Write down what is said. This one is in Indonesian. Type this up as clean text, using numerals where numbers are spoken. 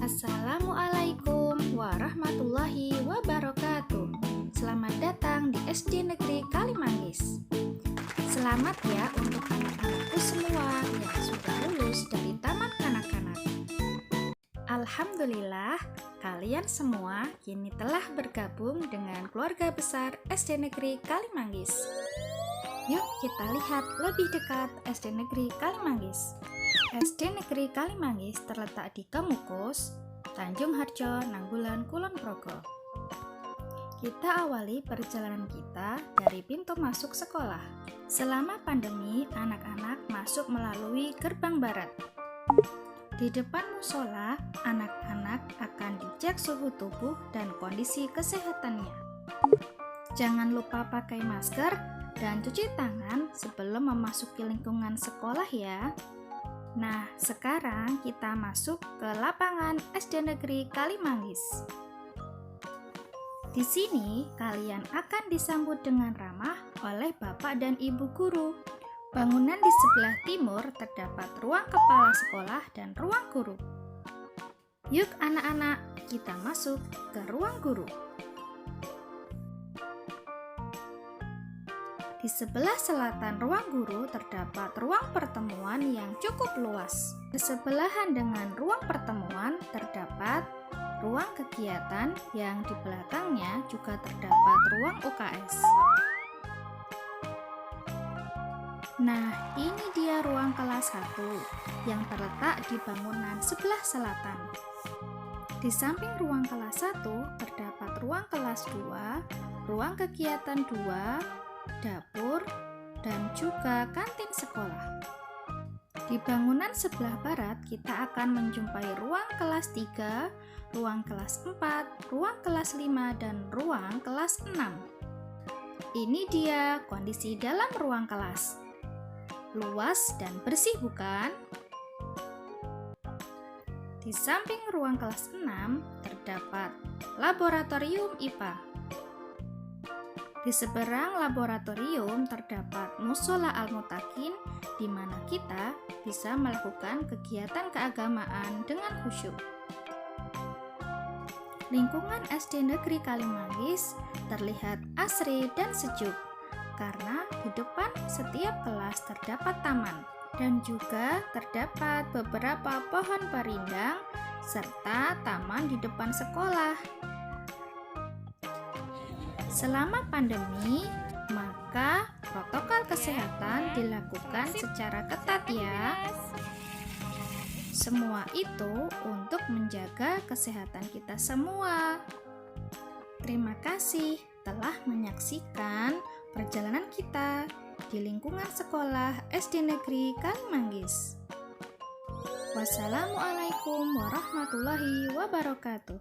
Assalamualaikum warahmatullahi wabarakatuh. Selamat datang di SD Negeri Kalimanggis. Selamat ya untuk anak-anakku semua yang sudah lulus dari taman kanak-kanak. Alhamdulillah, kalian semua kini telah bergabung dengan keluarga besar SD Negeri Kalimanggis. Yuk kita lihat lebih dekat SD Negeri Kalimanggis. SD Negeri Kalimanggis terletak di Kemukus, Tanjung Harjo, Nanggulan, Kulon Progo. Kita awali perjalanan kita dari pintu masuk sekolah. Selama pandemi, anak-anak masuk melalui gerbang barat. Di depan musola, anak-anak akan dicek suhu tubuh dan kondisi kesehatannya. Jangan lupa pakai masker dan cuci tangan sebelum memasuki lingkungan sekolah ya. Nah, sekarang kita masuk ke lapangan SD Negeri Kalimanggis. Di sini, kalian akan disambut dengan ramah oleh Bapak dan Ibu guru. Bangunan di sebelah timur terdapat ruang kepala sekolah dan ruang guru. Yuk anak-anak, kita masuk ke ruang guru. Di sebelah selatan ruang guru terdapat ruang pertemuan yang cukup luas. Bersebelahan dengan ruang pertemuan terdapat ruang kegiatan yang di belakangnya juga terdapat ruang UKS. Nah, ini dia ruang kelas 1 yang terletak di bangunan sebelah selatan. Di samping ruang kelas 1 terdapat ruang kelas 2, ruang kegiatan 2, dapur, dan juga kantin sekolah. Di bangunan sebelah barat kita akan menjumpai ruang kelas 3, ruang kelas 4, ruang kelas 5, dan ruang kelas 6. Ini dia kondisi dalam ruang kelas. Luas dan bersih bukan? Di samping ruang kelas 6 terdapat laboratorium IPA. Di seberang laboratorium terdapat musola Al-Mutakin, di mana kita bisa melakukan kegiatan keagamaan dengan khusyuk. Lingkungan SD Negeri Kalimanggis terlihat asri dan sejuk, karena di depan setiap kelas terdapat taman, dan juga terdapat beberapa pohon perindang, serta taman di depan sekolah. Selama pandemi, maka protokol kesehatan dilakukan secara ketat ya. Semua itu untuk menjaga kesehatan kita semua. Terima kasih telah menyaksikan perjalanan kita di lingkungan sekolah SD Negeri Kalimanggis. Wassalamualaikum warahmatullahi wabarakatuh.